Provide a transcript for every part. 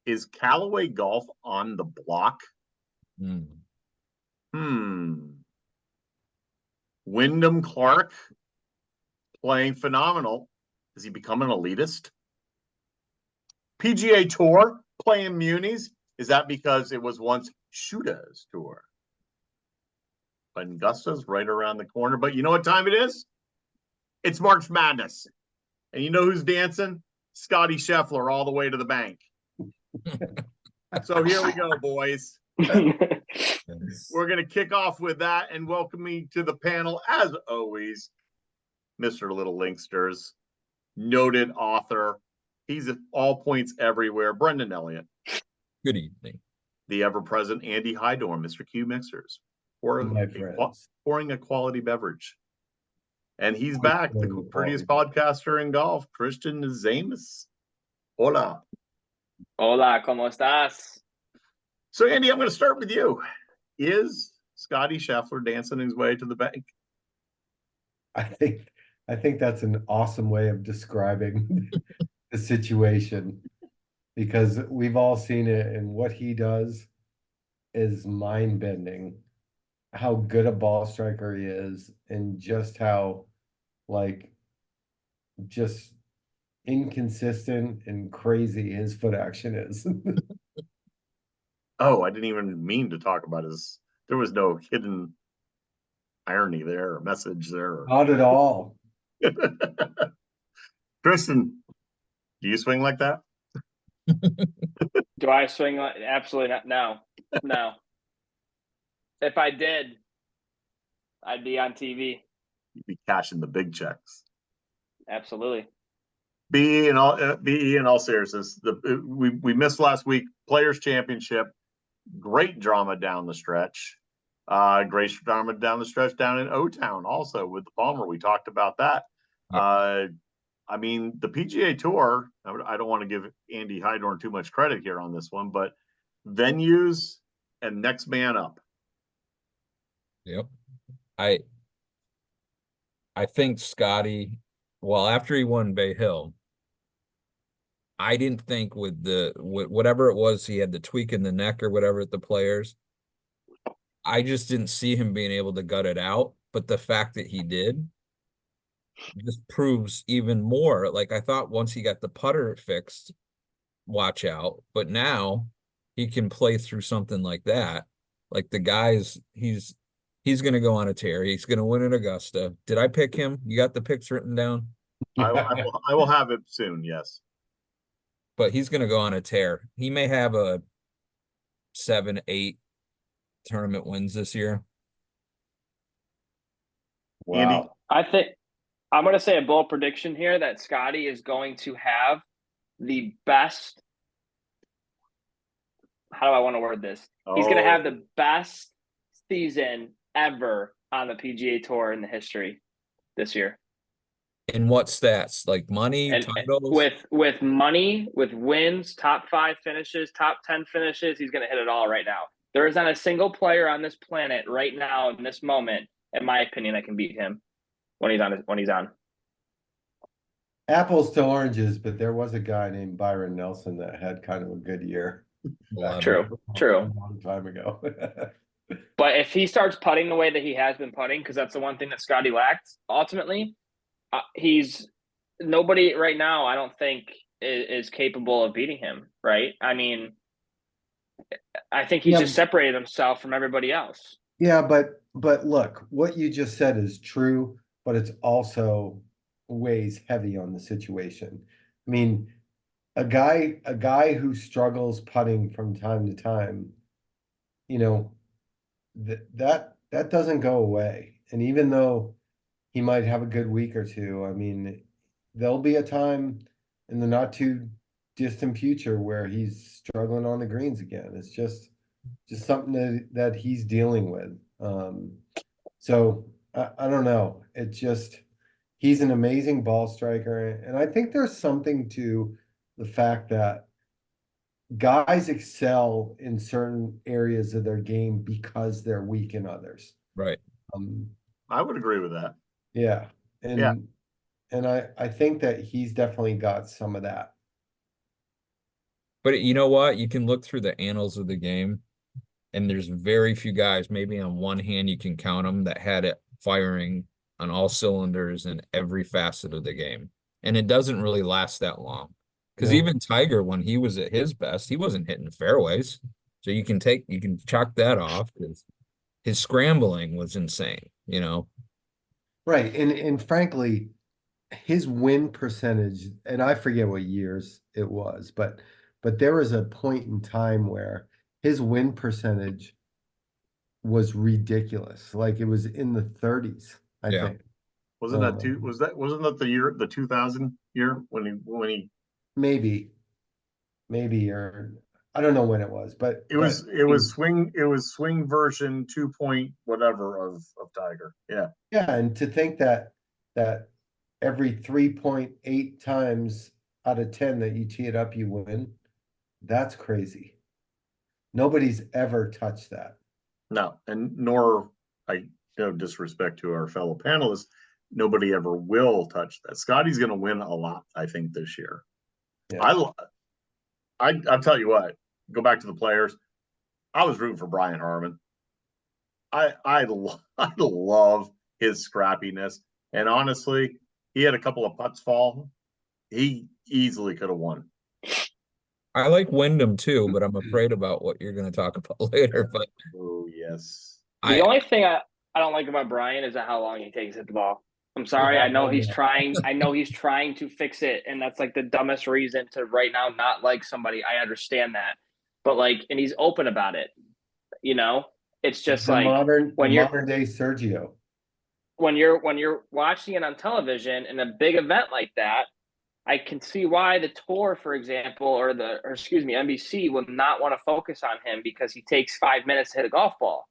Is Callaway Golf on the block? Hmm. Wyndham Clark playing phenomenal. Has he become an elitist? PGA Tour playing munis. Is that because it was once Shoota's tour? Augusta's right around the corner, but you know what time it is? It's March Madness. And you know who's dancing? Scottie Scheffler all the way to the bank. So here we go, boys. We're going to kick off with that and welcome me to the panel, as always, Mr. Little Linksters, noted author. He's at all points everywhere. Brendan Elliott. Good evening. The ever-present Andy Hydorn, Mr. Q Mixers, pouring a quality beverage. And he's back, the prettiest podcaster in golf, Christian Zamus. Hola. Hola, ¿cómo estás? So, Andy, I'm going to start with you. Is Scottie Scheffler dancing his way to the bank? I think that's an awesome way of describing the situation, because we've all seen it, and what he does is mind-bending. How good a ball striker he is, and just how, just inconsistent and crazy his foot action is. Oh, I didn't even mean to talk about his. There was no hidden irony there or message there. Not at all. Kristen, do you swing like that? Do I swing like absolutely not? No. If I did, I'd be on TV. You'd be cashing the big checks. Absolutely. BE in all seriousness, we missed last week. Players Championship, great drama down the stretch. Great drama down the stretch down in O-Town also with the Palmer. We talked about that. Yep. I mean, the PGA Tour, I don't want to give Andy Hydorn too much credit here on this one, but venues and next man up. Yep. I think Scottie, well, after he won Bay Hill, I didn't think with whatever it was, he had the tweak in the neck or whatever at the Players. I just didn't see him being able to gut it out. But the fact that he did just proves even more. Like, I thought once he got the putter fixed, watch out. But now he can play through something like that. Like, the guy's, he's going to go on a tear. He's going to win at Augusta. Did I pick him? You got the picks written down? I will have it soon, yes. But he's going to go on a tear. He may have a 7-8 tournament wins this year. Wow. Andy? I think I'm going to say a bold prediction here that Scottie is going to have the best. How do I want to word this? He's going to have the best season ever on the PGA Tour in the history this year. In what stats? Like money, and titles? With money, with wins, top 5 finishes, top 10 finishes, he's going to hit it all right now. There is not a single player on this planet right now in this moment, in my opinion, that can beat him when he's on. Apples to oranges, but there was a guy named Byron Nelson that had kind of a good year. True. A long time ago. But if he starts putting the way that he has been putting, because that's the one thing that Scottie lacked, ultimately, he's nobody right now, I don't think, is capable of beating him, right? I mean, I think he's just separated himself from everybody else. Yeah, but look, what you just said is true, but it's also weighs heavy on the situation. I mean, a guy who struggles putting from time to time, you know, that doesn't go away. And even though he might have a good week or two, I mean, there'll be a time in the not too distant future where he's struggling on the greens again. It's just something that he's dealing with. So I don't know. It just, he's an amazing ball striker. And I think there's something to the fact that guys excel in certain areas of their game because they're weak in others. Right. I would agree with that. Yeah. And I think that he's definitely got some of that. But you know what? You can look through the annals of the game, and there's very few guys, maybe on one hand you can count them, that had it firing on all cylinders in every facet of the game. And it doesn't really last that long. Because No. even Tiger, when he was at his best, he wasn't hitting fairways. So you can chalk that off because his scrambling was insane, you know. Right. And frankly, his win percentage, and I forget what years it was, but there was a point in time where his win percentage was ridiculous. Like it was in the 30s, I Yeah. think. Wasn't that the year, the 2000 year when he Maybe, or I don't know when it was, but it was swing version 2 point whatever of Tiger. Yeah. yeah, and to think that every 3.8 times out of 10 that you tee it up, you win, that's crazy. Nobody's ever touched that. No, and nor I disrespect to our fellow panelists, nobody ever will touch that. Scotty's going to win a lot, I think, this year. Yeah. I'll tell you what. Go back to the players. I was rooting for Brian Harman. I love his scrappiness, and honestly, he had a couple of putts fall. He easily could have won. I like Wyndham too, but I'm afraid about what you're going to talk about later. But Oh yes. The only thing I don't like about Brian is how long he takes at the ball. I'm sorry. I know he's trying. I know he's trying to fix it, and that's like the dumbest reason to right now not like somebody. I understand that, but like, and he's open about it. You know, it's just like modern day Sergio. When you're watching it on television in a big event like that, I can see why the tour, for example, or excuse me, NBC would not want to focus on him because he takes 5 minutes to hit a golf ball.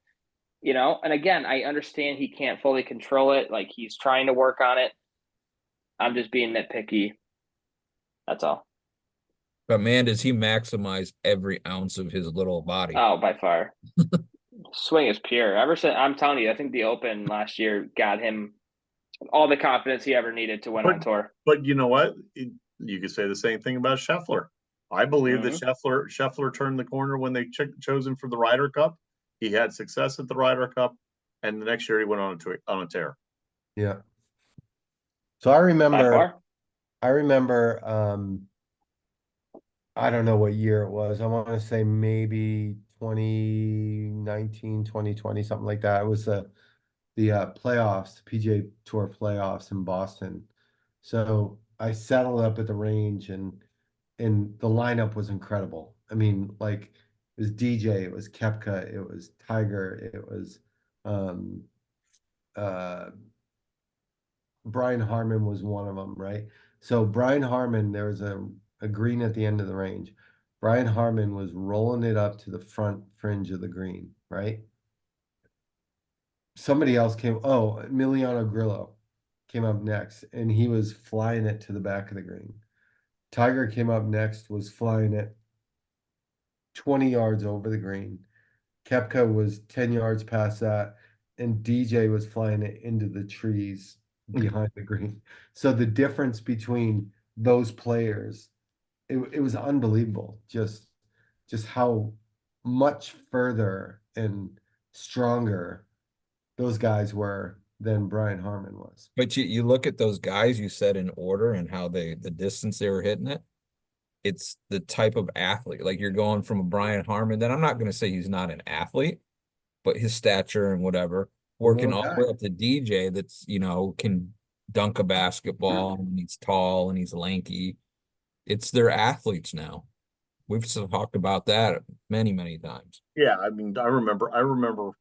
You know, and again, I understand he can't fully control it. Like he's trying to work on it. I'm just being nitpicky. That's all. But man, does he maximize every ounce of his little body. Oh, by far. Swing is pure. Ever since, I'm telling you, I think the Open last year got him all the confidence he ever needed to win on tour. But you know what? You could say the same thing about Scheffler. I believe that Scheffler turned the corner when they chose him for the Ryder Cup. He had success at the Ryder Cup, and the next year he went on a tear. Yeah. So I remember, I don't know what year it was. I want to say maybe 2019, 2020, something like that. It was the playoffs, PGA Tour playoffs in Boston. So I settled up at the range, and the lineup was incredible. I mean, like it was DJ, it was Koepka, it was Tiger, it was Brian Harman was one of them, right? So Brian Harman, there was a green at the end of the range. Brian Harman was rolling it up to the front fringe of the green, right? Somebody else Emiliano Grillo came up next, and he was flying it to the back of the green. Tiger came up next, was flying it 20 yards over the green. Koepka was 10 yards past that, and DJ was flying it into the trees behind the green. So the difference between those players, it was unbelievable. Just how much further and stronger those guys were than Brian Harman was. But you look at those guys you said in order and how the distance they were hitting it. It's the type of athlete. Like you're going from a Brian Harman, then I'm not going to say he's not an athlete, but his stature and whatever, working all the way up to DJ that's, can dunk a basketball, and he's tall and he's lanky. It's their athletes now. We've talked about that many, many times. Yeah, I mean, I remember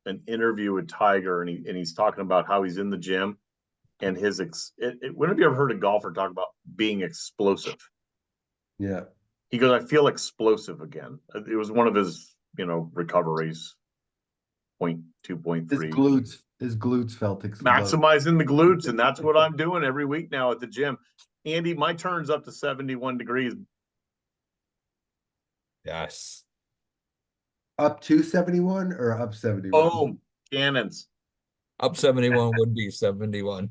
an interview with Tiger, and he's talking about how he's in the gym, and when have you ever heard a golfer talk about being explosive? Yeah. He goes, I feel explosive again. It was one of his, recoveries. 2.3. His glutes felt explosive. Maximizing the glutes, and that's what I'm doing every week now at the gym. Andy, my turn's up to 71 degrees. Yes. Up to 71 or up 71? Oh, cannons. Up 71 would be 71.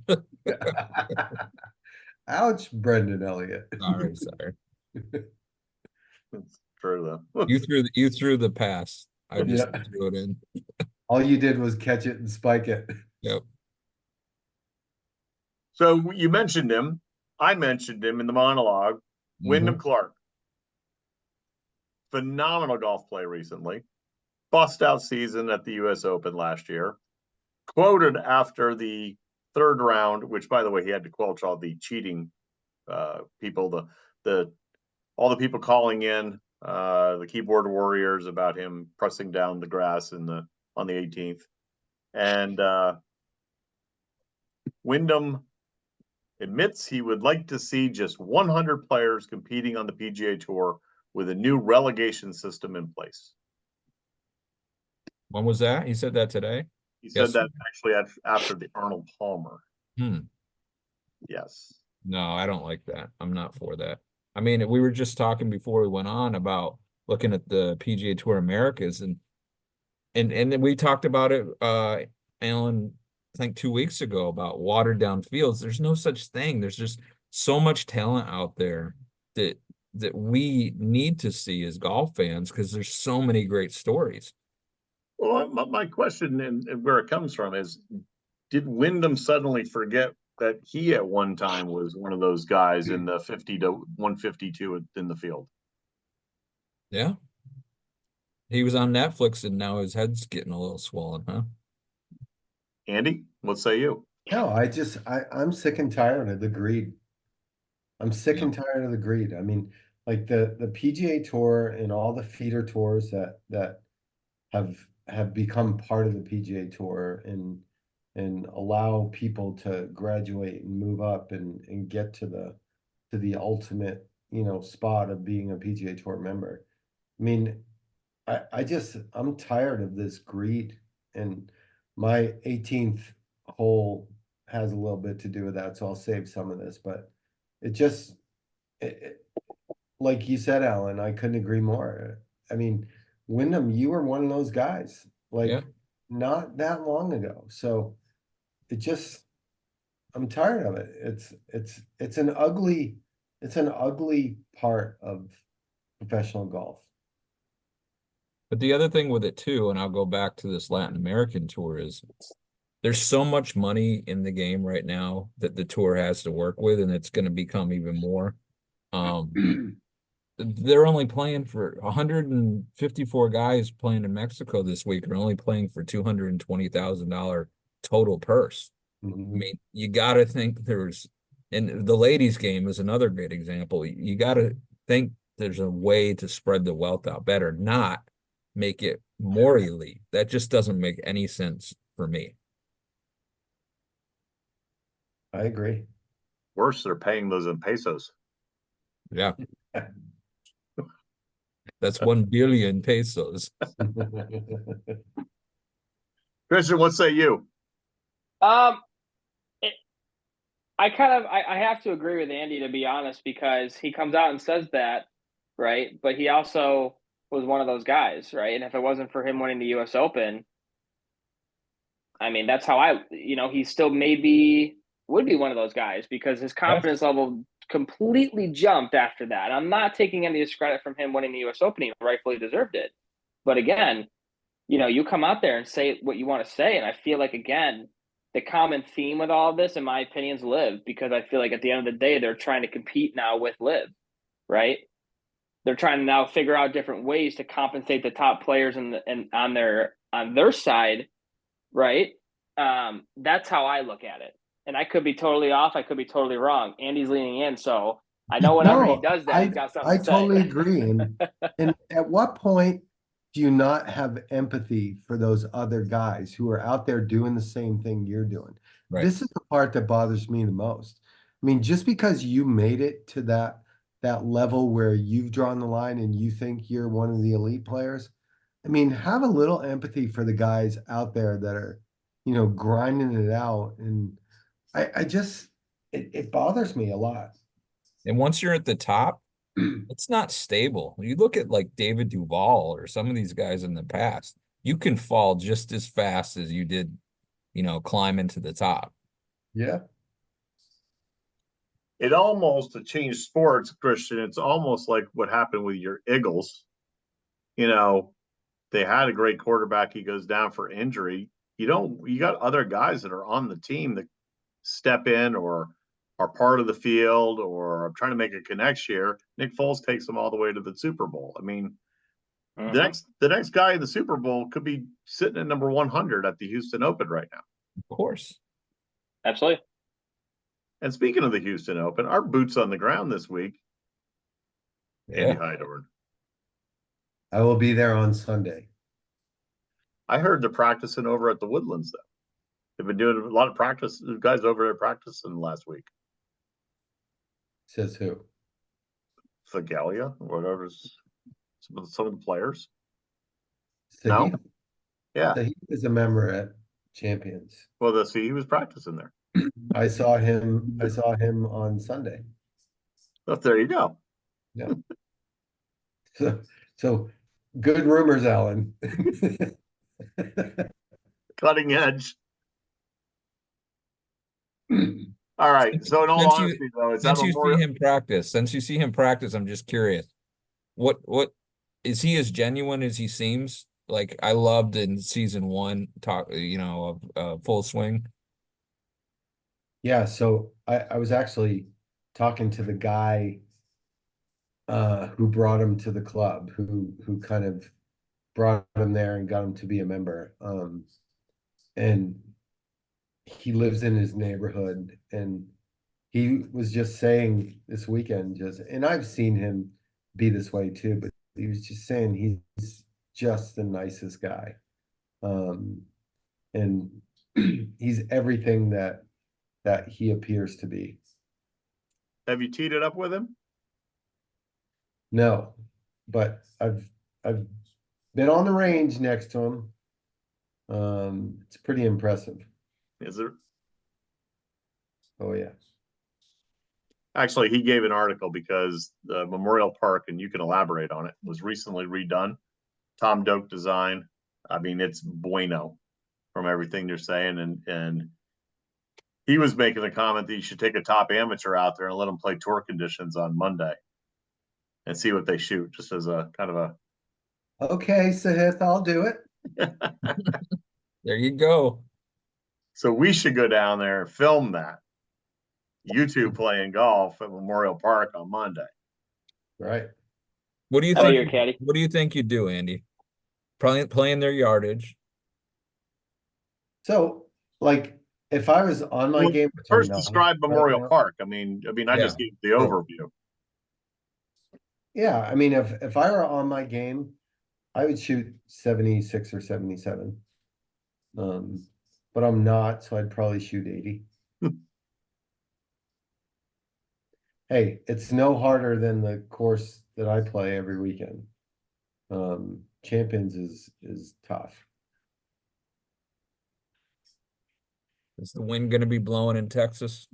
Ouch, Brendan Elliott. Sorry. It's true though. You threw the pass. I just Yeah. threw it in. All you did was catch it and spike it. Yep. So you mentioned him. I mentioned him in the monologue. Wyndham Clark. Phenomenal golf play recently. Bust out season at the US Open last year. Quoted after the third round, which by the way, he had to quelch all the cheating people, all the people calling in, the keyboard warriors about him pressing down the grass on the 18th. And Wyndham admits he would like to see just 100 players competing on the PGA Tour with a new relegation system in place. When was that? He said that today? He said Yes. that actually after the Arnold Palmer. Hmm. Yes. No, I don't like that. I'm not for that. I mean, we were just talking before we went on about looking at the PGA Tour Americas and then we talked about it, Alan, I think 2 weeks ago about watered down fields. There's no such thing. There's just so much talent out there that we need to see as golf fans because there's so many great stories. Well, my question and where it comes from is, did Wyndham suddenly forget that he at one time was one of those guys in the 50 to 152 in the field? Yeah. He was on Netflix and now his head's getting a little swollen, huh? Andy, what say you? No, I'm sick and tired of the greed. I'm sick and tired of the greed. I mean, like the PGA Tour and all the feeder tours that have become part of the PGA Tour and allow people to graduate and move up and get to the ultimate, spot of being a PGA Tour member. I mean, I'm tired of this greed, and my 18th hole has a little bit to do with that, so I'll save some of this, but it just like you said, Alan, I couldn't agree more. I mean, Wyndham, you were one of those guys, like not that long ago. So it just, I'm tired of it. It's an ugly part of professional golf. But the other thing with it too, and I'll go back to this Latin American tour, is there's so much money in the game right now that the tour has to work with, and it's going to become even more. They're only playing for 154 guys playing in Mexico this week are only playing for $220,000 total purse. I mean, you got to think and the ladies' game is another great example. You got to think there's a way to spread the wealth out better, not make it more elite. That just doesn't make any sense for me. I agree. Worse, they're paying those in pesos. Yeah. That's 1 billion pesos. Christian, what say you? I have to agree with Andy, to be honest, because he comes out and says that, right? But he also was one of those guys, right? And if it wasn't for him winning the US Open, I mean, that's how he still maybe would be one of those guys because his confidence level completely jumped after that. I'm not taking any discredit from him winning the US Open. He rightfully deserved it. But again, you come out there and say what you want to say. And I feel like, again, the common theme with all of this, in my opinion, is LIV, because I feel like at the end of the day, they're trying to compete now with LIV, right? They're trying to now figure out different ways to compensate the top players and on their side, right? That's how I look at it. And I could be totally off. I could be totally wrong. Andy's leaning in, so I know whenever he does that, he's got something to say. I totally agree. And at what point do you not have empathy for those other guys who are out there doing the same thing you're doing? Right. This is the part that bothers me the most. I mean, just because you made it to that level where you've drawn the line and you think you're one of the elite players, I mean, have a little empathy for the guys out there that are, grinding it out. And it bothers me a lot. And once you're at the top, it's not stable. You look at like David Duval or some of these guys in the past, you can fall just as fast as you did, climb into the top. Yeah. it almost, to change sports, Christian, it's almost like what happened with your Eagles. You know, they had a great quarterback. He goes down for injury. You got other guys that are on the team that step in or are part of the field or are trying to make a connection here. Nick Foles takes them all the way to the Super Bowl. I mean, the next guy in the Super Bowl could be sitting at number 100 at the Houston Open right now. Of course. Absolutely. And speaking of the Houston Open, our boots on the ground this week. Andy Heidorn. I will be there on Sunday. I heard they're practicing over at the Woodlands, though. They've been doing a lot of practice. The guys over there practicing last week. Says who? Fagalia, whatever's some of the players. Sahith. No? Yeah. Sahith is a member at Champions. Well, he was practicing there. I saw him on Sunday. Oh, there you go. Yeah. So good rumors, Alan. Cutting edge. All right. So in all honesty, though, since you see him practice, I'm just curious. What is he as genuine as he seems? Like I loved in season 1 of Full Swing. Yeah, so I was actually talking to the guy who brought him to the club, who kind of brought him there and got him to be a member. And he lives in his neighborhood, and he was just saying this weekend, and I've seen him be this way too, but he was just saying he's just the nicest guy. And he's everything that he appears to be. Have you teed it up with him? No, but I've been on the range next to him. It's pretty impressive. Is it? Oh yeah. Actually, he gave an article because the Memorial Park, and you can elaborate on it, was recently redone. Tom Doak design. I mean, it's bueno from everything you're saying. And he was making a comment that you should take a top amateur out there and let them play tour conditions on Monday and see what they shoot, just as a kind of a. Okay, Sahith, I'll do it. There you go. So we should go down there and film that. You two playing golf at Memorial Park on Monday. Right. What do you That'll be think? your caddy. What do you think you do, Andy? Probably playing their yardage. So, like, if I was on my game, First, describe Memorial Park. I mean, I just gave the overview. Yeah, I mean, if I were on my game, I would shoot 76 or 77. But I'm not, so I'd probably shoot 80. Hey, it's no harder than the course that I play every weekend. Champions is tough. Is the wind going to be blowing in Texas?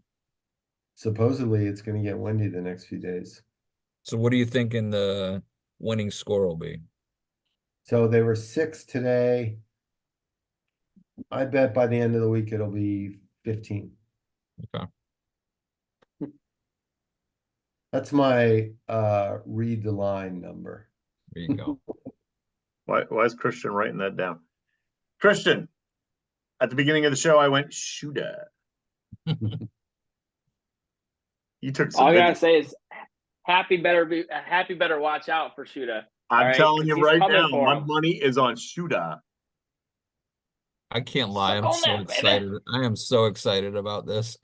Supposedly, it's going to get windy the next few days. So what do you think the winning score will be? So they were 6 today. I bet by the end of the week it'll be 15. Okay. That's my read the line number. There you go. Why is Christian writing that down? Christian, at the beginning of the show, I went shooter. You took some. All I gotta say is happy better watch out for Shooter. I'm telling you right now, my money is on Shooter. I can't lie. I'm so that, excited. baby. I am so excited about this.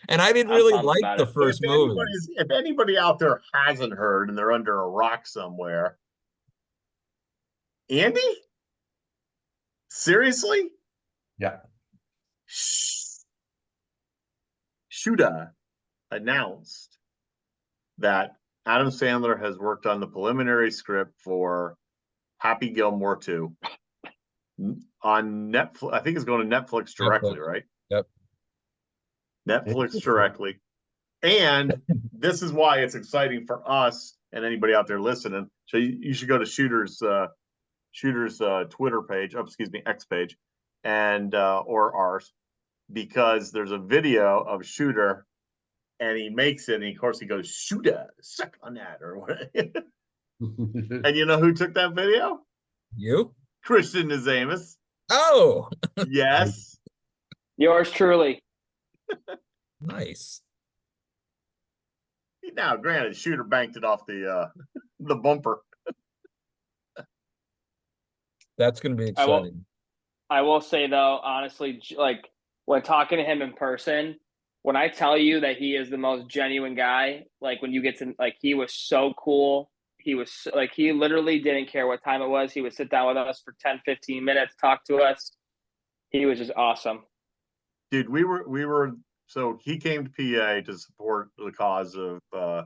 And I didn't really like the first movie. If anybody out there hasn't heard and they're under a rock somewhere, Andy? Seriously? Yeah. Shooter announced that Adam Sandler has worked on the preliminary script for Happy Gilmore 2 on Netflix. I think it's going to Netflix directly, right? Yep. Netflix directly. And this is why it's exciting for us and anybody out there listening. So you should go to Shooter's Twitter page, X page, and or ours, because there's a video of Shooter and he makes it, and of course he goes, shoot a suck on that, or what. And you know who took that video? You? Christian Nazamus. Oh, Yes. Yours truly. nice. Now, granted, Shooter banked it off the bumper. That's going to be I will- exciting. I will say though, honestly, like when talking to him in person, when I tell you that he is the most genuine guy, like when you get to like, he was so cool. He was like, he literally didn't care what time it was. He would sit down with us for 10, 15 minutes, talk to us. He was just awesome. Dude, so he came to PA to support the cause of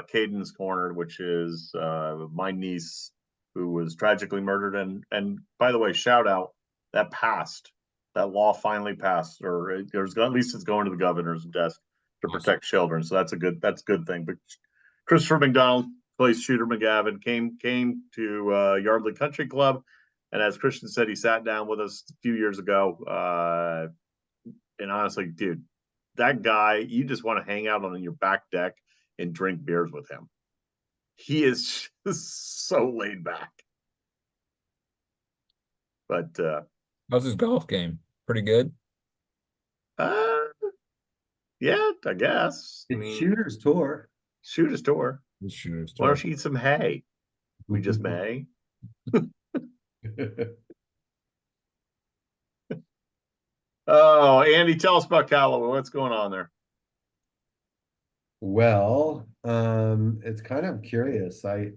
Caden's Corner, which is my niece who was tragically murdered. And by the way, shout out, that law finally passed, or there's at least it's going to the governor's desk to protect children. So that's a good thing. But Christopher McDonald plays Shooter McGavin, came to Yardley Country Club, and as Christian said, he sat down with us a few years ago. And honestly, dude, that guy, you just want to hang out on your back deck and drink beers with him. He is just so laid back. But How's his golf game? Pretty good. yeah, I guess. It's Shooter's tour. Shooter's tour. The Shooter's Why tour. don't you eat some hay? We just may. Oh, Andy, tell us about Callaway. What's going on there? Well, it's kind of curious. I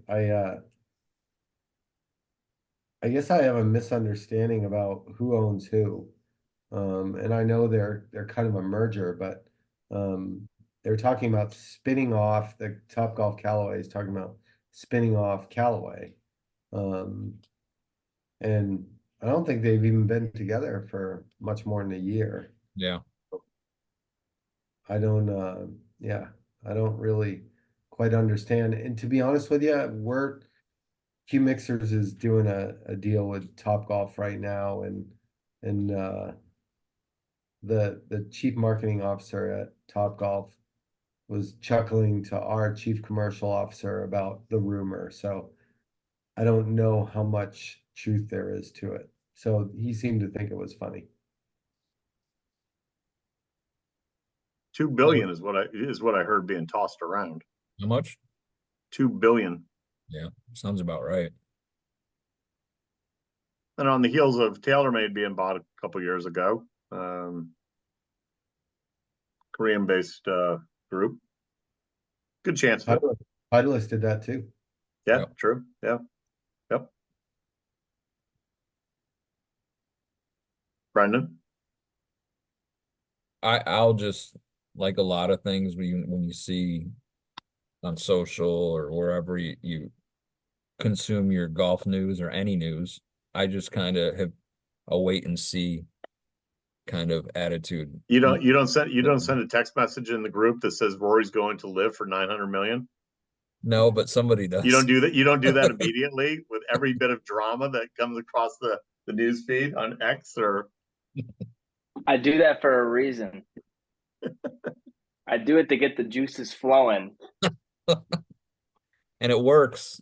guess I have a misunderstanding about who owns who. And I know they're kind of a merger, but they're talking about spinning off the Topgolf Callaway is talking about spinning off Callaway. And I don't think they've even been together for much more than a year. Yeah. I don't really quite understand. And to be honest with you, Q Mixers is doing a deal with Topgolf right now, and the chief marketing officer at Topgolf was chuckling to our chief commercial officer about the rumor. So I don't know how much truth there is to it. So he seemed to think it was funny. $2 billion is what I heard being tossed around. How much? $2 billion. Yeah, sounds about right. And on the heels of TaylorMade being bought a couple years ago, Korean-based group. Good chance of it. Titleist did that too. Yeah, Yep. true. Yeah. Yep. Brendan? I'll just, like a lot of things when you see on social or wherever you consume your golf news or any news, I just kind of have a wait and see kind of attitude. You don't send a text message in the group that says Rory's going to LIV for 900 million? No, but somebody does. You don't do that. You don't do that immediately with every bit of drama that comes across the news feed on X or. I do that for a reason. I do it to get the juices flowing. And it works.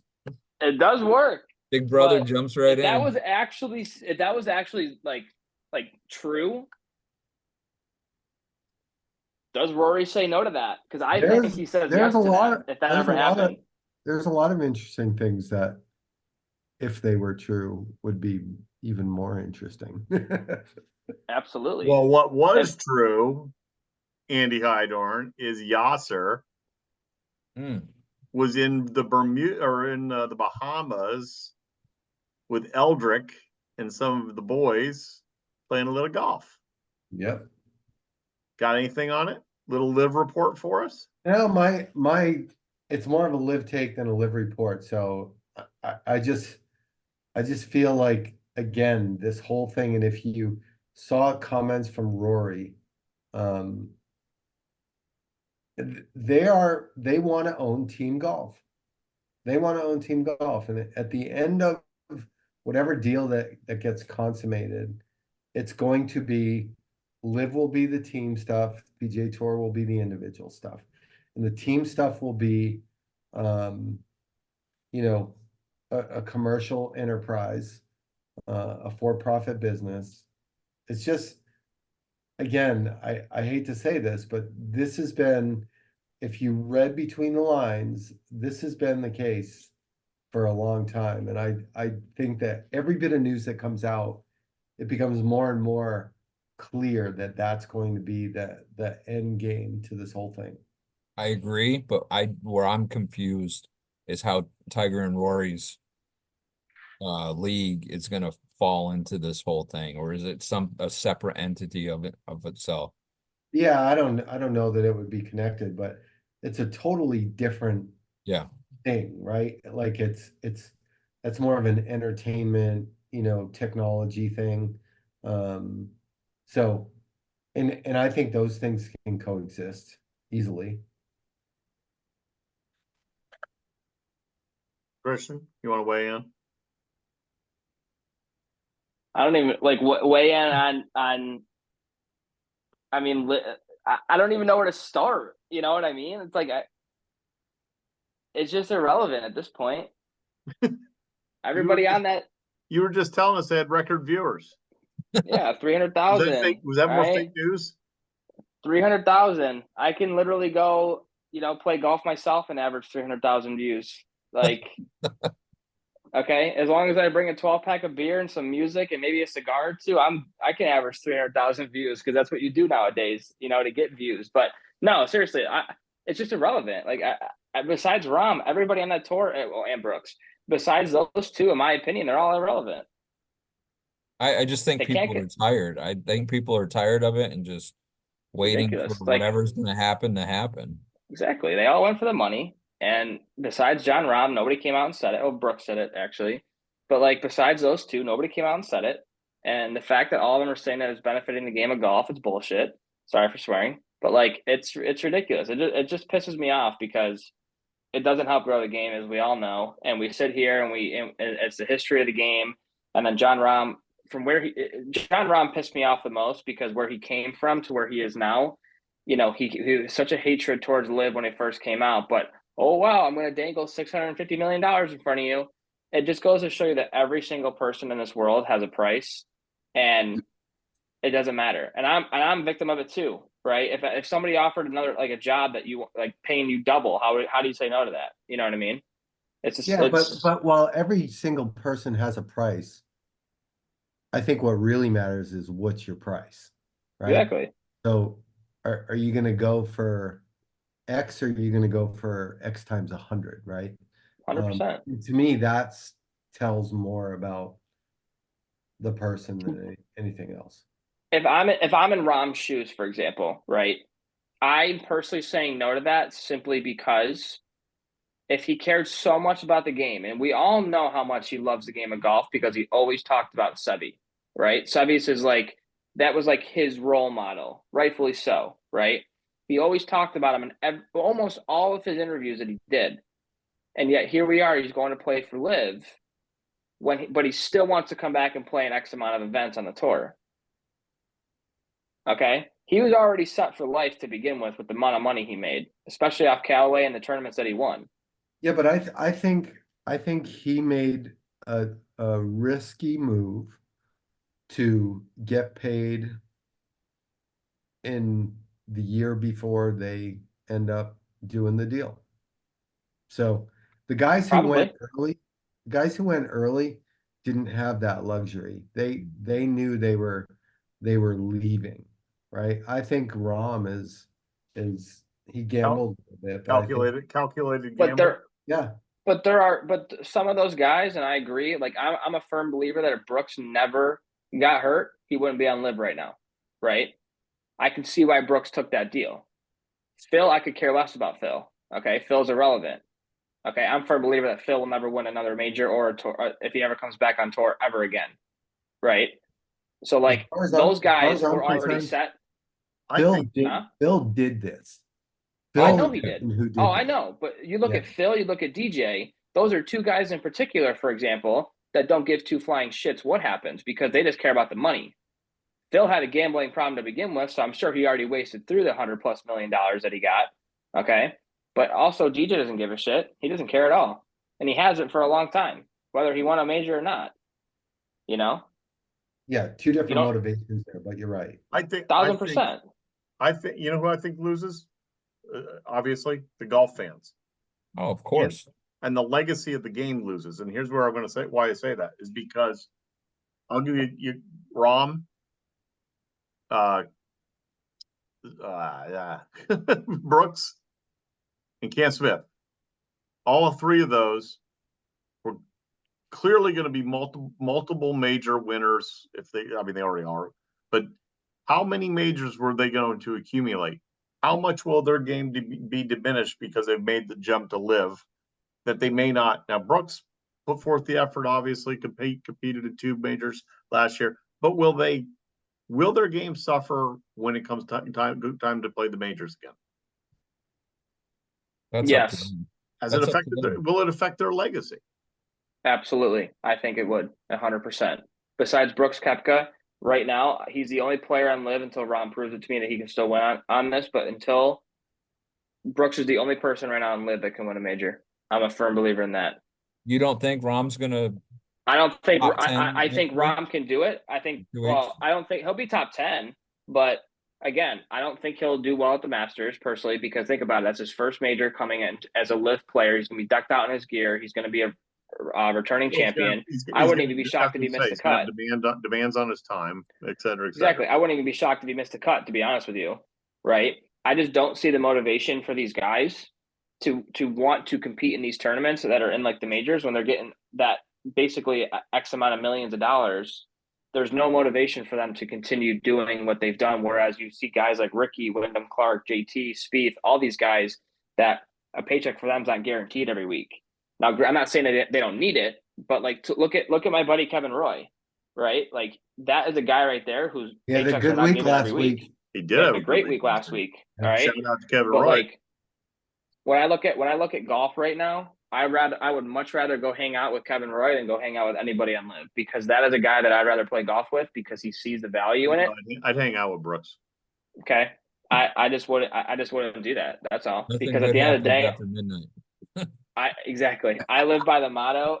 It does work. Big brother But jumps right in. That was actually like true. Does Rory say no to that? Because I think he says yes to that if that ever happened. There's a lot of interesting things that, if they were true, would be even more interesting. Absolutely. Well, what was true, Andy Hydorn, is Yasser was in the Bermuda or in the Bahamas with Eldrick and some of the boys playing a little golf. Yep. Got anything on it? Little LIV report for us? No, my it's more of a LIV take than a LIV report. So I just feel like, again, this whole thing, and if you saw comments from Rory, they want to own team golf. They want to own team golf. And at the end of whatever deal that gets consummated, it's going to be LIV will be the team stuff, PGA Tour will be the individual stuff. And the team stuff will be, you know, a commercial enterprise, a for-profit business. It's just, again, I hate to say this, but this has been, if you read between the lines, this has been the case for a long time. And I think that every bit of news that comes out, it becomes more and more clear that that's going to be the end game to this whole thing. I agree, but where I'm confused is how Tiger and Rory's league is going to fall into this whole thing, or is it a separate entity of itself? Yeah, I don't know that it would be connected, but it's a totally different Yeah. thing, right? Like that's more of an entertainment, technology thing. So and I think those things can coexist easily. Christian, you want to weigh in? I don't even like weigh in on. I mean, I don't even know where to start. You know what I mean? It's like it's just irrelevant at this point. Everybody on that. You were just telling us they had record viewers. Yeah, 300,000. Was that more fake news? 300,000. I can literally go, play golf myself and average 300,000 views. Like, okay, as long as I bring a 12-pack of beer and some music and maybe a cigar or two, I can average 300,000 views because that's what you do nowadays, to get views. But no, seriously, it's just irrelevant. Like, besides Rahm, everybody on that tour, and Brooks, besides those two, in my opinion, they're all irrelevant. I just think people are tired. I think people are tired of it and just waiting for whatever's going to happen to happen. Exactly. They all went for the money. And besides Jon Rahm, nobody came out and said it. Oh, Brooks said it, actually. But, besides those two, nobody came out and said it. And the fact that all of them are saying that it's benefiting the game of golf, it's bullshit. Sorry for swearing. But, it's ridiculous. It just pisses me off because it doesn't help grow the game, as we all know. And we sit here and it's the history of the game. And then Jon Rahm, Jon Rahm pissed me off the most because where he came from to where he is now, he was such a hatred towards LIV when he first came out. But, oh, wow, I'm going to dangle $650 million in front of you. It just goes to show you that every single person in this world has a price, and it doesn't matter. And I'm a victim of it too, right? If somebody offered another, a job that you paying you double, how do you say no to that? You know what I mean? It's just, but while every single person has a price, I think what really matters is what's your price, right? Exactly. So are you going to go for X, or are you going to go for X times 100, right? 100%. To me, that tells more about the person than anything else. If I'm in Rahm's shoes, for example, right, I'm personally saying no to that simply because if he cared so much about the game, and we all know how much he loves the game of golf because he always talked about Seve, right? Seve's is that was his role model, rightfully so, right? He always talked about him in almost all of his interviews that he did. And yet here we are, he's going to play for LIV, but he still wants to come back and play an X amount of events on the tour. Okay? He was already set for life to begin with the amount of money he made, especially off Callaway and the tournaments that he won. Yeah, but I think he made a risky move to get paid in the year before they end up doing the deal. So the guys who went early didn't have that luxury. They knew they were leaving, right? I think Rahm is he gambled a bit, calculated gamble. But some of those guys, and I agree, I'm a firm believer that if Brooks never got hurt, he wouldn't be on LIV right now, right? I can see why Brooks took that deal. Phil, I could care less about Phil. Okay, Phil's irrelevant. Okay, I'm a firm believer that Phil will never win another major or a tour if he ever comes back on tour ever again, right? So those guys were already set. Phil did this. I know he did. I know. But you look at Phil, you look at DJ. Those are two guys in particular, for example, that don't give two flying shits what happens because they just care about the money. Phil had a gambling problem to begin with, so I'm sure he already wasted through the $100+ million that he got. Okay. But also DJ doesn't give a shit. He doesn't care at all. And he hasn't for a long time, whether he won a major or not. You know? Yeah, two different don't- motivations there, but you're right. I think 1,000%. you know who I think loses? Obviously, the golf fans. Oh, of course. And the legacy of the game loses. And here's where I'm going to say why I say that is because I'll give you Rom, Brooks, and Cam Smith. All three of those were clearly going to be multiple major winners. They already are. But how many majors were they going to accumulate? How much will their game be diminished because they've made the jump to LIV that they may not? Now, Brooks put forth the effort, obviously, competed in 2 majors last year, but will their game suffer when it comes time to play the majors again? That's up to Yes. them. Will it affect their legacy? Absolutely. I think it would 100%. Besides Brooks Koepka, right now, he's the only player on LIV until Ron proves it to me that he can still win on this. But until Brooks is the only person right now on LIV that can win a major. I'm a firm believer in that. You don't think Rom's gonna? I don't think Top 10 I think next Rom can do it. I think I don't think he'll be top 10, but again, I don't think he'll do well at the Masters personally because think about it, that's his first major coming in as a LIV player. He's gonna be decked out in his gear. He's gonna be a returning champion. I wouldn't even be shocked if he missed the cut. Demands on his time, et cetera, et cetera. Exactly. I wouldn't even be shocked if he missed the cut, to be honest with you. Right. I just don't see the motivation for these guys to want to compete in these tournaments that are in like the majors when they're getting that basically X amount of millions of dollars. There's no motivation for them to continue doing what they've done. Whereas you see guys like Ricky, Wyndham Clark, JT, Spieth, all these guys that a paycheck for them is not guaranteed every week. Now, I'm not saying that they don't need it, but like to look at my buddy Kevin Roy, right? Like that is a guy right there whose had a paychecks good are not week given last every week. week. He did have a great week last week. Yeah. All right. Shout out to Kevin But Roy. like when I look at golf right now, I would much rather go hang out with Kevin Roy than go hang out with anybody on LIV because that is a guy that I'd rather play golf with because he sees the value in it. I'd hang out with Brooks. Okay. I just wouldn't do that. That's all. Nothing Because at good the end of the happens day, after midnight. Exactly. I live by the motto.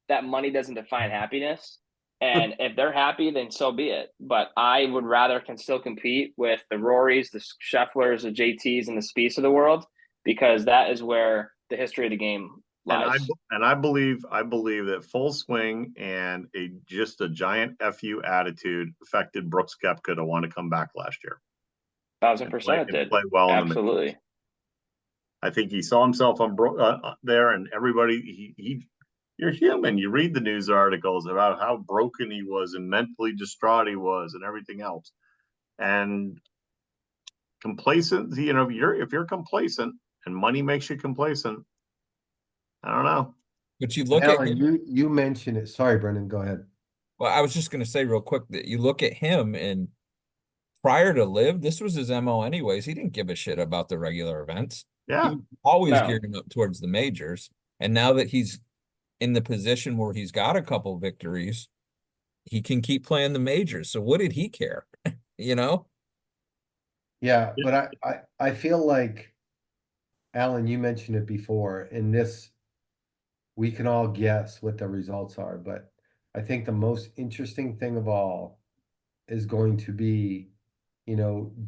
That money doesn't define happiness. And if they're happy, then so be it. But I would rather can still compete with the Rorys, the Schefflers, the JTs, and the Spieths of the world because that is where the history of the game lies. And I believe that full swing and just a giant FU attitude affected Brooks Koepka to want to come back last year. 1,000% it did. Play well. Absolutely. I think he saw himself on there, and everybody. You're human. You read the news articles about how broken he was and mentally distraught he was, and everything else. And complacent, if you're complacent and money makes you complacent, I don't know. But you look Alan, at him, you mentioned it. Sorry, Brendan, go ahead. well, I was just going to say real quick that you look at him and prior to LIV, this was his MO anyways. He didn't give a shit about the regular events. Yeah. He was always gearing up towards the majors. And now that he's in the position where he's got a couple victories, he can keep playing the majors. So what did he care? Yeah, but I feel like, Alan, you mentioned it before, in this, we can all guess what the results are, but I think the most interesting thing of all is going to be,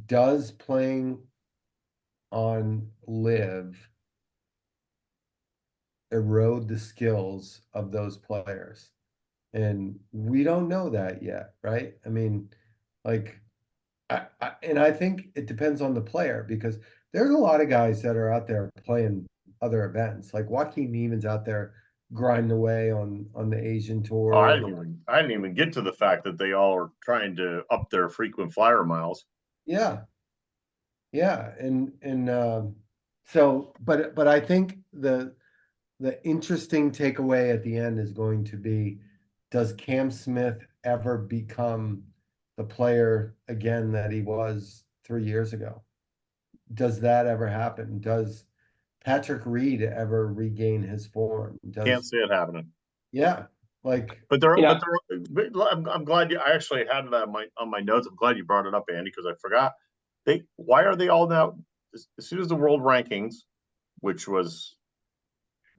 does playing on LIV erode the skills of those players? And we don't know that yet, right? I mean, like, I think it depends on the player because there's a lot of guys that are out there playing other events. Like Joaquin Neiman's out there grinding away on the Asian tour. Oh, I didn't even get to the fact that they all are trying to up their frequent flyer miles. Yeah. And so, but I think the interesting takeaway at the end is going to be, does Cam Smith ever become the player again that he was 3 years ago? Does that ever happen? Does Patrick Reed ever regain his form? Can't see it happening. Yeah. Like, But they're, You know, I'm glad you. I actually had that on my notes. I'm glad you brought it up, Andy, because I forgot. Why are they all now? As soon as the world rankings, which was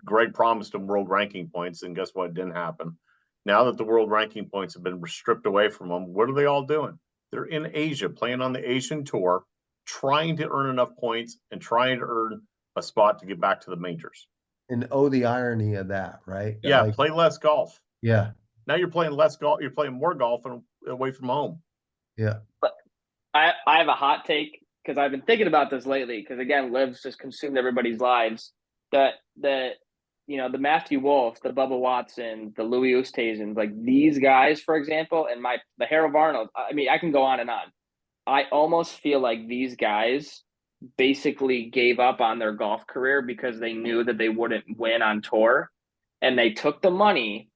Greg promised them world ranking points, and guess what? It didn't happen. Now that the world ranking points have been stripped away from them, what are they all doing? They're in Asia, playing on the Asian tour, trying to earn enough points and trying to earn a spot to get back to the majors. and oh, the irony of that, right? Yeah, Like, play less golf. yeah, Now you're playing less golf. You're playing more golf and away from home. yeah. I have a hot take because I've been thinking about this lately. Because again, LIV's just consumed everybody's lives. The the Matthew Wolf, the Bubba Watson, the Louis Oosthuizens, like these guys, for example, and the Harold Arnold. I mean, I can go on and on. I almost feel like these guys basically gave up on their golf career because they knew that they wouldn't win on tour, and they took the money.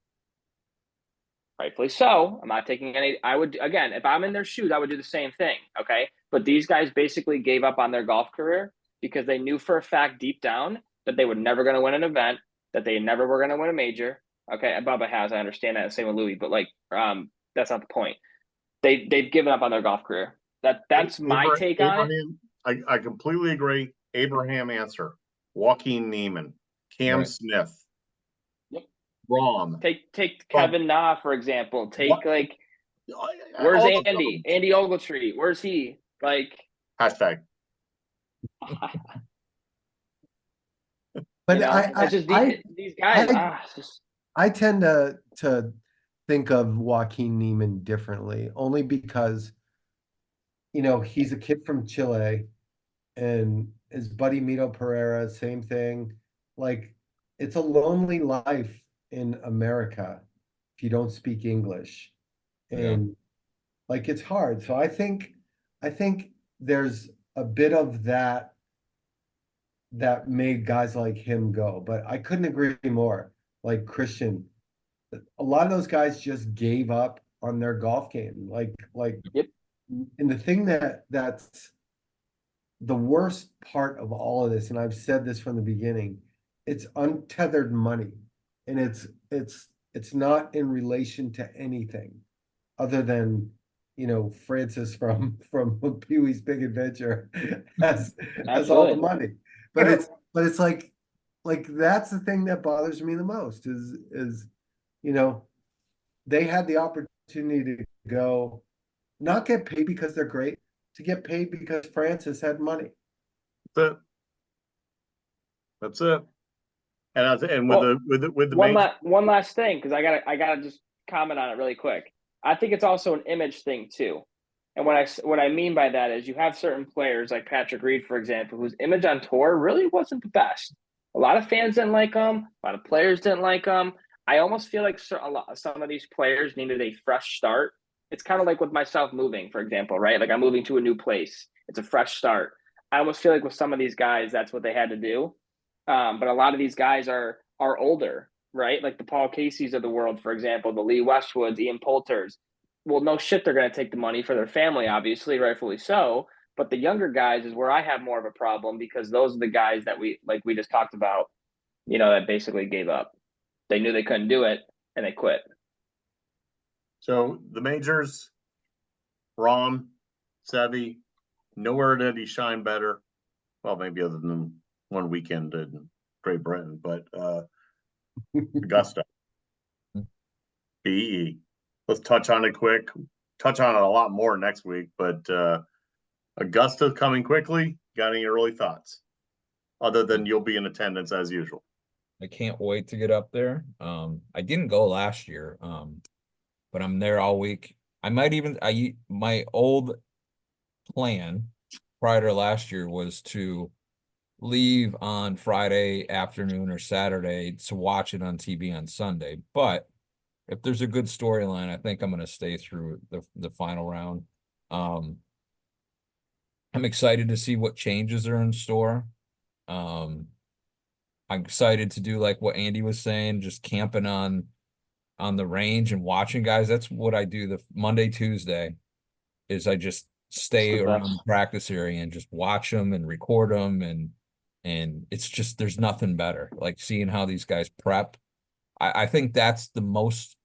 Rightfully so. I'm not taking any. I would, again, if I'm in their shoes, I would do the same thing. Okay. But these guys basically gave up on their golf career because they knew for a fact deep down that they were never going to win an event, that they never were going to win a major. Okay. Bubba has, I understand that. Same with Louis, but that's not the point. They've given up on their golf career. That's my take on it. I completely agree. Abraham Answer, Joaquin Neiman, Cam Right. Smith, Yep. Rom. Take Kevin Na, for example. Where's all Andy? Andy Ogletree. Where's he? Like hashtag. But it's just these guys. I tend to think of Joaquin Neiman differently, only because, he's a kid from Chile, and his buddy Mito Pereira, same thing. Like, it's a lonely life in America if you don't speak English, and like it's hard. So I think there's a bit of that made guys like him go. But I couldn't agree more. Like Christian, a lot of those guys just gave up on their golf game. Yep. And the thing that's the worst part of all of this, and I've said this from the beginning, it's untethered money, and it's not in relation to anything other than Francis from Pee-wee's Big Adventure has all the money. But it's like that's the thing that bothers me the most is they had the opportunity to go not get paid because they're great, to get paid because Francis had money. That's it. And with the one last thing, because I gotta just comment on it really quick. I think it's also an image thing too. And what I mean by that is you have certain players like Patrick Reed, for example, whose image on tour really wasn't the best. A lot of fans didn't like him. A lot of players didn't like him. I almost feel like some of these players needed a fresh start. It's kind of like with myself moving, for example, right? Like I'm moving to a new place. It's a fresh start. I almost feel like with some of these guys, that's what they had to do. But a lot of these guys are older, right? Like the Paul Caseys of the world, for example, the Lee Westwoods, Ian Poulters. Well, no shit, they're going to take the money for their family, obviously, rightfully so. But the younger guys is where I have more of a problem because those are the guys that we just talked about, that basically gave up. They knew they couldn't do it and they quit. So the majors, Rom, Seve, nowhere did he shine better. Well, maybe other than one weekend in Great Britain, but Augusta, BE. Let's touch on it quick. Touch on it a lot more next week, but Augusta coming quickly. Got any early thoughts? Other than you'll be in attendance as usual. I can't wait to get up there. I didn't go last year, but I'm there all week. I might even my old plan prior to last year was to leave on Friday afternoon or Saturday to watch it on TV on Sunday. But if there's a good storyline, I think I'm going to stay through the final round. I'm excited to see what changes are in store. I'm excited to do like what Andy was saying, just camping on the range and watching guys. That's what I do the Monday, Tuesday is I just stay around the practice area and just watch them and record them. And it's just, there's nothing better. Like seeing how these guys prep. I think that's the most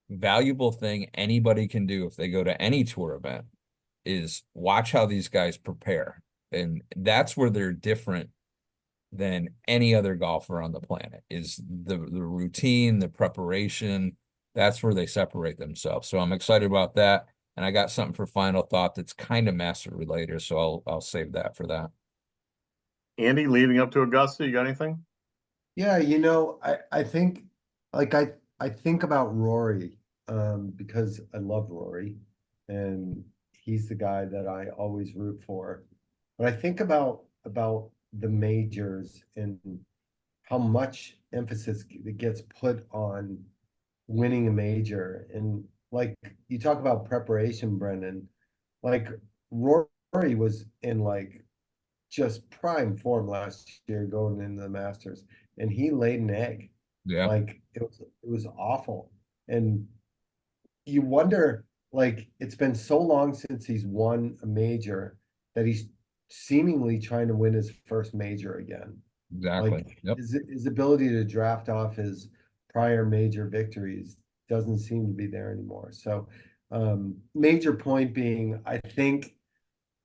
valuable thing anybody can do if they go to any tour event is watch how these guys prepare. And that's where they're different than any other golfer on the planet, is the routine, the preparation. That's where they separate themselves. So I'm excited about that. And I got something for final thought that's kind of master related, so I'll save that for that. Andy, leading up to Augusta, you got anything? Yeah, I think like I think about Rory, because I love Rory and he's the guy that I always root for. But I think about the majors and how much emphasis gets put on winning a major. And like you talk about preparation, Brendan, like Rory was in like just prime form last year going into the Masters, and he laid an egg. Yeah, Like it was awful. And you wonder, like, it's been so long since he's won a major that he's seemingly trying to win his first major again. exactly. Like Yep. his ability to draft off his prior major victories doesn't seem to be there anymore. So major point being, I think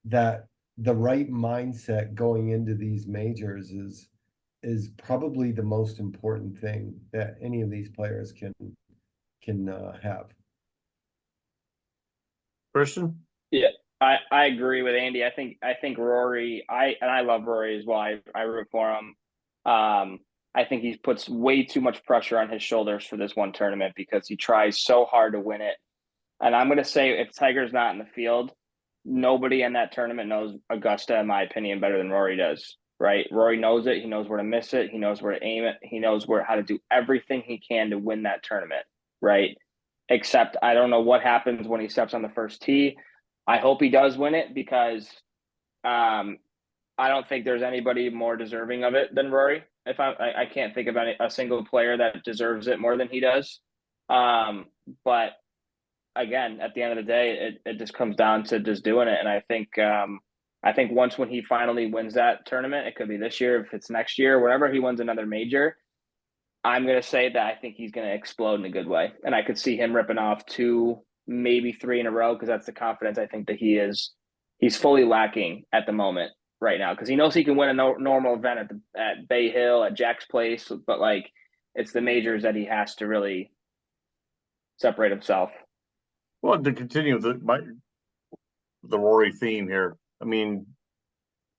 that the right mindset going into these majors is probably the most important thing that any of these players can have. Christian? Yeah, I agree with Andy. I think Rory. I love Rory as well. I root for him. I think he puts way too much pressure on his shoulders for this one tournament because he tries so hard to win it. And I'm going to say if Tiger's not in the field, nobody in that tournament knows Augusta, in my opinion, better than Rory does. Right? Rory knows it. He knows where to miss it. He knows where to aim it. He knows how to do everything he can to win that tournament. Right? Except I don't know what happens when he steps on the first tee. I hope he does win it because um, I don't think there's anybody more deserving of it than Rory. If I can't think of a single player that deserves it more than he does. But again, at the end of the day, it just comes down to just doing it. And I think once when he finally wins that tournament, it could be this year, if it's next year, whenever he wins another major, I'm going to say that I think he's going to explode in a good way. And I could see him ripping off 2, maybe 3 in a row because that's the confidence I think that he's fully lacking at the moment right now because he knows he can win a normal event at Bay Hill, at Jack's Place, but like it's the majors that he has to really separate himself. Well, to continue the Rory theme here, I mean,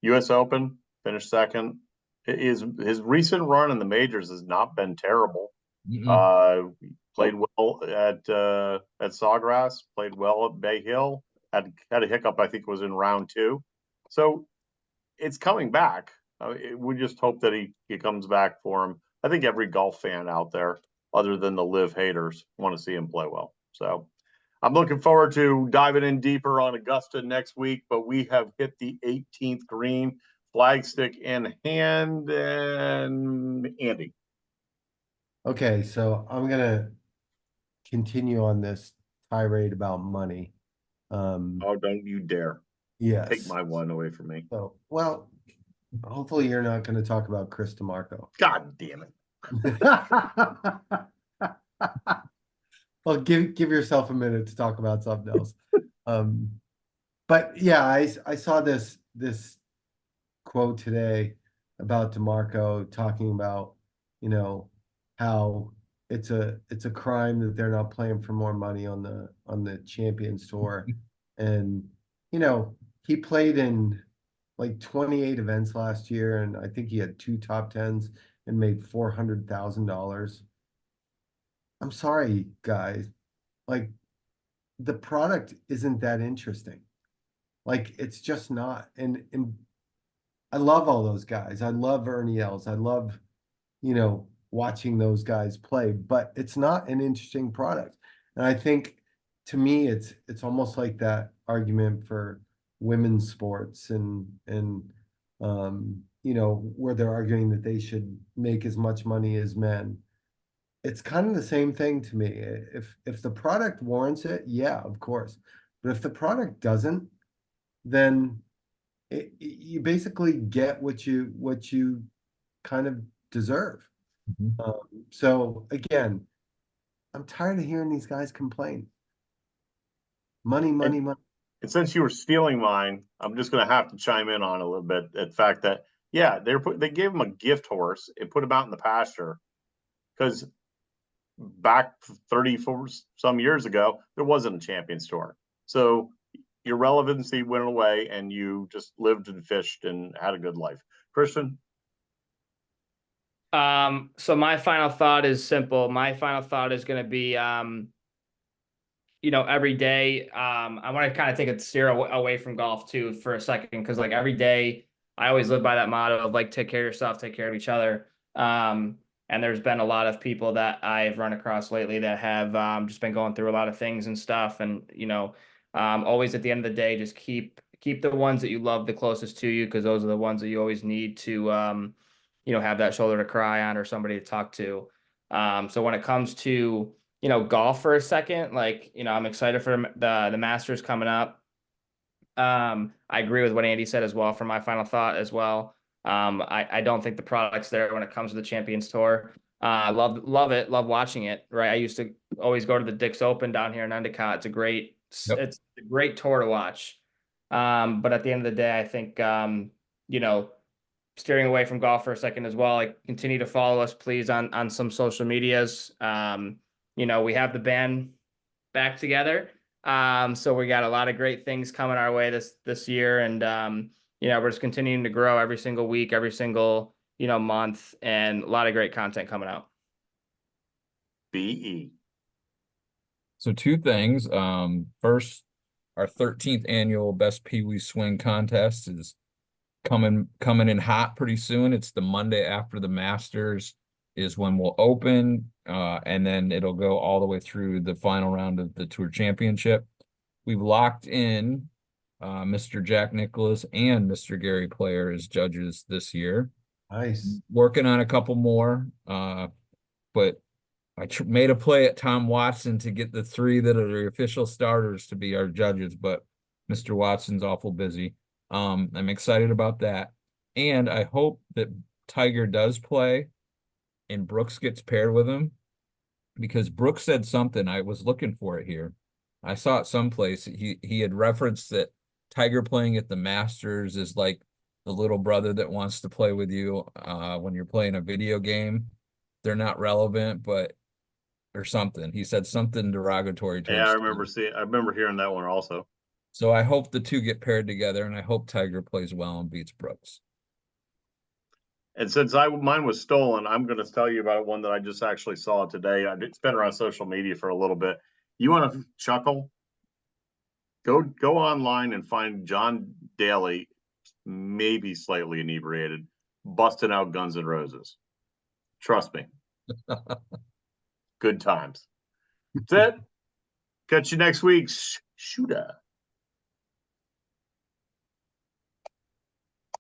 U.S. Open finished second. His recent run in the majors has not been terrible. Played well at Sawgrass, played well at Bay Hill. Had a hiccup, I think, was in round 2. So it's coming back. We just hope that he comes back for him. I think every golf fan out there, other than the LIV haters, want to see him play well. So I'm looking forward to diving in deeper on Augusta next week, but we have hit the 18th green, flagstick in hand, and Andy. Okay, so I'm gonna continue on this tirade about money. Oh, don't you dare. Yes. Take my one away from me. So, well, hopefully you're not going to talk about Chris DeMarco. God damn it. Well, give yourself a minute to talk about something else. But yeah, I saw this quote today about DeMarco talking about, how it's a crime that they're not playing for more money on the Champions Tour. And he played in like 28 events last year, and I think he had 2 top 10s and made $400,000. I'm sorry, guys. Like, the product isn't that interesting. Like, it's just not. And I love all those guys. I love Ernie Els. I love, watching those guys play, but it's not an interesting product. And I think to me, it's almost like that argument for women's sports and where they're arguing that they should make as much money as men. It's kind of the same thing to me. If the product warrants it, yeah, of course. But if the product doesn't, then you basically get what you kind of deserve. So again, I'm tired of hearing these guys complain. Money, money, money. And since you were stealing mine, I'm just going to have to chime in on a little bit. The fact that, yeah, they gave him a gift horse and put him out in the pasture because back 34 some years ago, there wasn't a Champions Tour. So your relevancy went away and you just lived and fished and had a good life. Christian? So my final thought is simple. My final thought is going to be, every day, I want to kind of take a steer away from golf too for a second. Cause like every day I always live by that motto of like, take care of yourself, take care of each other. And there's been a lot of people that I've run across lately that have, just been going through a lot of things and stuff. And, always at the end of the day, just keep the ones that you love the closest to you. Cause those are the ones that you always need to, have that shoulder to cry on or somebody to talk to. So when it comes to, golf for a second, like, I'm excited for the Masters coming up. I agree with what Andy said as well for my final thought as well. I don't think the product's there when it comes to the Champions Tour. I love it, love watching it, right? I used to always go to the Dick's Open down here in Endicott. It's a great tour to watch. But at the end of the day, I think, steering away from golf for a second as well, like continue to follow us, please, on some social medias. We have the band back together. So we got a lot of great things coming our way this year. And, we're just continuing to grow every single week, every single, month, and a lot of great content coming out. BE. So two things. First, our 13th annual Best Pee Wee Swing contest is coming in hot pretty soon. It's the Monday after the Masters is when we'll open, and then it'll go all the way through the final round of the Tour Championship. We've locked in Mr. Jack Nicklaus and Mr. Gary Player as judges this year. Nice. Working on a couple more, but I made a play at Tom Watson to get the three that are the official starters to be our judges, but Mr. Watson's awful busy. I'm excited about that. And I hope that Tiger does play and Brooks gets paired with him, because Brooks said something. I was looking for it here. I saw it someplace. He had referenced that Tiger playing at the Masters is like the little brother that wants to play with you when you're playing a video game. They're not relevant, but or something. He said something derogatory towards Yeah, I remember hearing that one also. So I hope the two get paired together, and I hope Tiger plays well and beats Brooks. And since mine was stolen, I'm going to tell you about one that I just actually saw today. It's been around social media for a little bit. You want to chuckle? Go online and find John Daly, maybe slightly inebriated, busting out Guns N' Roses. Trust me. Good times. That's it. Catch you next week. Shooter.